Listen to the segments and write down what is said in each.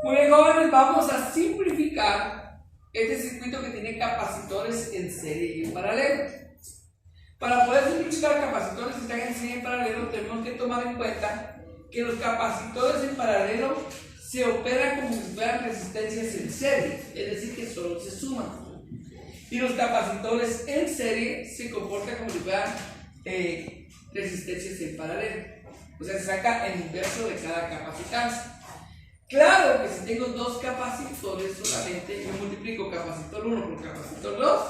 Muy bien, jóvenes, vamos a simplificar este circuito que tiene capacitores en serie y en paralelo. Para poder simplificar capacitores que están en serie y en paralelo, tenemos que tomar en cuenta que los capacitores en paralelo se operan como si fueran resistencias en serie, es decir, que solo se suman. Y los capacitores en serie se comportan como si fueran resistencias en paralelo. O sea, se saca el inverso de cada capacitancia. Claro que si tengo dos capacitores solamente, yo multiplico capacitor 1 por capacitor 2,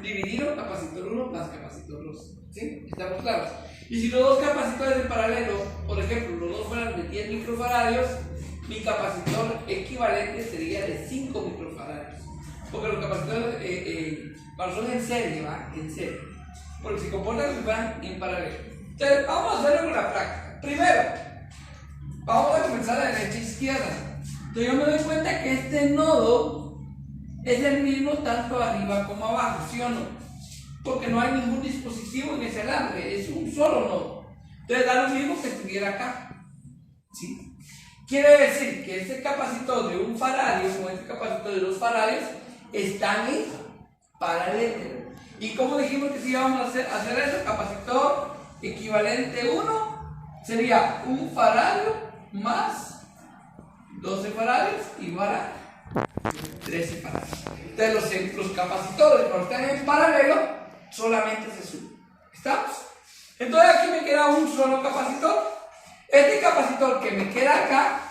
dividido capacitor 1 más capacitor 2. ¿Sí? ¿Estamos claros? Y si los dos capacitores en paralelo, por ejemplo, los dos fueran de 10 microfaradios, mi capacitor equivalente sería de 5 microfaradios. Porque los capacitores cuando son en serie, ¿va? En serie. Porque se comportan como si fueran en paralelo. Entonces, vamos a hacerlo con la práctica. Primero, vamos a comenzar de derecha a izquierda. Entonces yo me doy cuenta que este nodo es el mismo tanto arriba como abajo, ¿sí o no? Porque no hay ningún dispositivo en ese alambre, es un solo nodo. Entonces da lo mismo que estuviera acá, ¿sí? Quiere decir que este capacitor de 1 faradio con este capacitor de 2 faradios están en paralelo. ¿Y cómo dijimos que si íbamos a hacer eso? Capacitor equivalente 1 sería 1 faradio más 12 faradios igual a 13 faradios. Entonces los capacitores cuando están en paralelo solamente se suman. ¿Estamos? Entonces aquí me queda un solo capacitor. Este capacitor que me queda acá,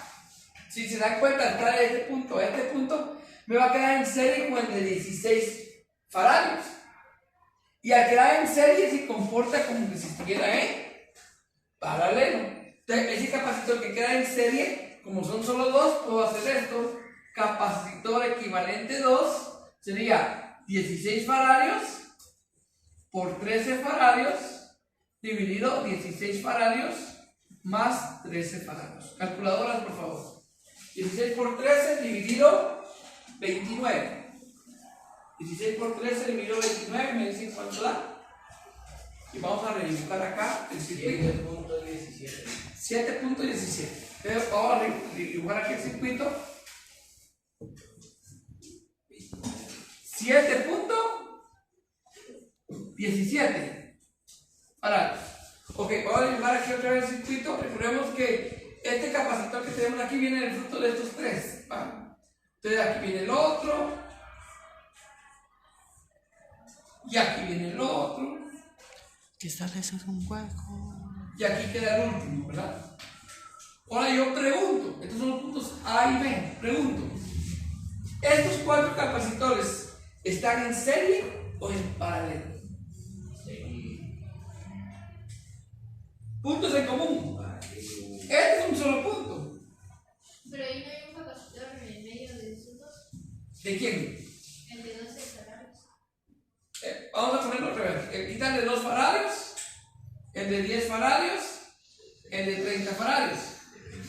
si se dan cuenta, está de este punto a este punto, me va a quedar en serie con el de 16 faradios. Y al quedar en serie se comporta como que si estuviera en paralelo. Entonces, ese capacitor que queda en serie, como son solo dos, puedo hacer esto. Capacitor equivalente 2 sería 16 faradios por 13 faradios dividido 16 faradios más 13 faradios. Calculadoras, por favor. 16 por 13 dividido 29. 16 por 13 dividido 29, me dicen cuánto da. Y vamos a redibujar acá el circuito. 7.17. 7.17. Entonces vamos a redibujar aquí el circuito. 7.17 faradios. Ok, vamos a dibujar aquí otra vez el circuito. Recordemos que este capacitor que tenemos aquí viene del fruto de estos tres, ¿va? Entonces aquí viene el otro. Y aquí viene el otro. Esta vez es un hueco. Y aquí queda el último, ¿verdad? Ahora yo pregunto, estos son los puntos A y B. Pregunto, ¿estos cuatro capacitores están en serie o en paralelo? Puntos en común. Este es un solo punto. Pero ahí no hay un capacitor en el medio de esos dos. ¿De quién? El de 12 faradios. Vamos a ponerlo otra vez. Está el de 2 faradios, el de 10 faradios, el de 30 faradios.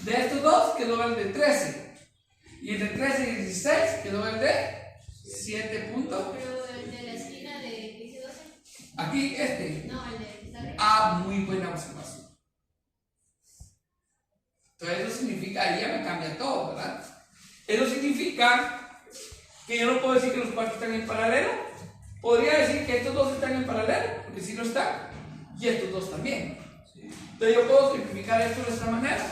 De estos dos quedó el de 13. Y entre 13 y 16 quedó el de 7 puntos. Pero el de la esquina de 10 y 12. Aquí este. No, el de está arriba. Ah, muy buena observación. Entonces eso significa, ahí ya me cambia todo, ¿verdad? Eso significa que yo no puedo decir que los cuatro están en paralelo. Podría decir que estos dos están en paralelo, porque si no están, y estos dos también. Entonces yo puedo simplificar esto de esta manera.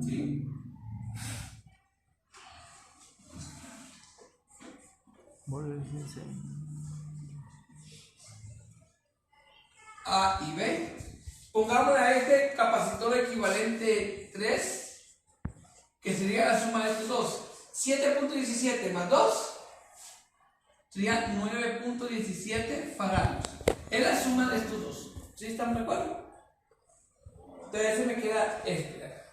¿Sí? A y B. Pongamos a este capacitor equivalente 3, que sería la suma de estos dos. 7.17 más 2 sería 9.17 faradios. Es la suma de estos dos. ¿Sí están de acuerdo? Entonces se me queda este de acá.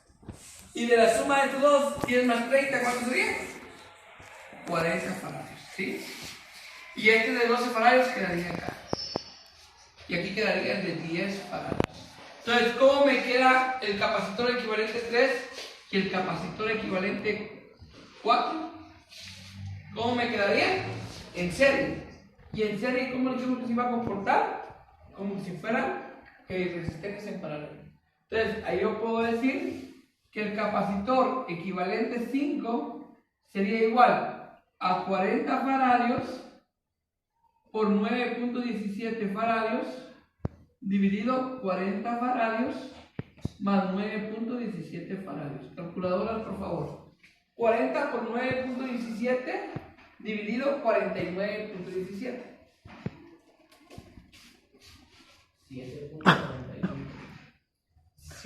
Y de la suma de estos dos, 10 más 30, ¿cuánto sería? 40 faradios. ¿Sí? Y este de 12 faradios quedaría acá. Y aquí quedaría el de 10 faradios. Entonces, ¿cómo me queda el capacitor equivalente 3 y el capacitor equivalente 4? ¿Cómo me quedaría? En serie. ¿Y en serie cómo dijimos que se iba a comportar? como si fueran resistentes en paralelo. Entonces, ahí yo puedo decir que el capacitor equivalente 5 sería igual a 40 faradios por 9.17 faradios dividido 40 faradios más 9.17 faradios. Calculadoras, por favor. 40 por 9.17 dividido 49.17.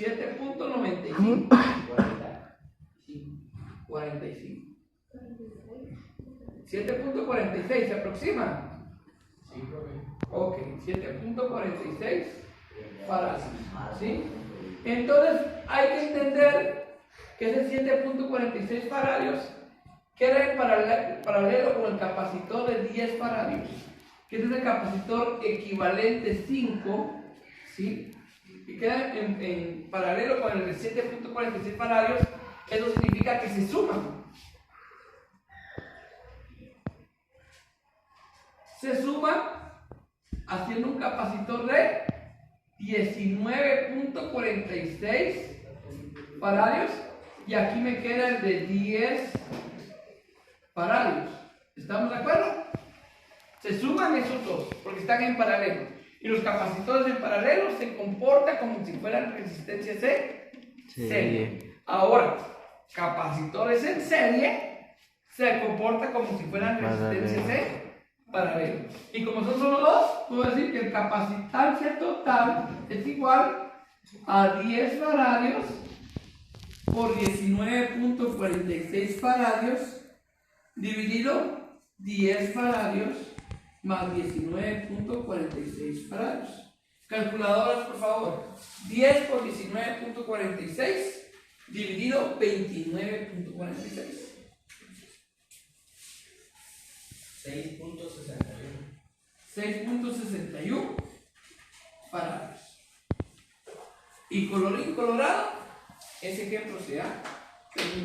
7.95. 45. 7.46, ¿se aproxima? Sí, profe. Ok, 7.46 faradios. ¿Sí? Entonces hay que entender que ese 7.46 faradios queda en paralelo con el capacitor de 10 faradios, que es el capacitor equivalente 5, ¿sí? Y queda en paralelo con el de 7.46 faradios. Eso significa que se suman. Se suman haciendo un capacitor de 19.46 faradios y aquí me queda el de 10 faradios. ¿Estamos de acuerdo? Se suman esos dos porque están en paralelo y los capacitores en paralelo se comportan como si fueran resistencias serie. Ahora, capacitores en serie se comportan como si fueran resistencias paralelo. Y como son solo dos, puedo decir que el capacitancia total es igual a 10 faradios por 19.46 faradios dividido 10 faradios más 19.46 faradios. Calculadoras, por favor. 10 por 19.46 dividido 29.46. 6.61 faradios. Y colorín colorado, ese ejemplo se ha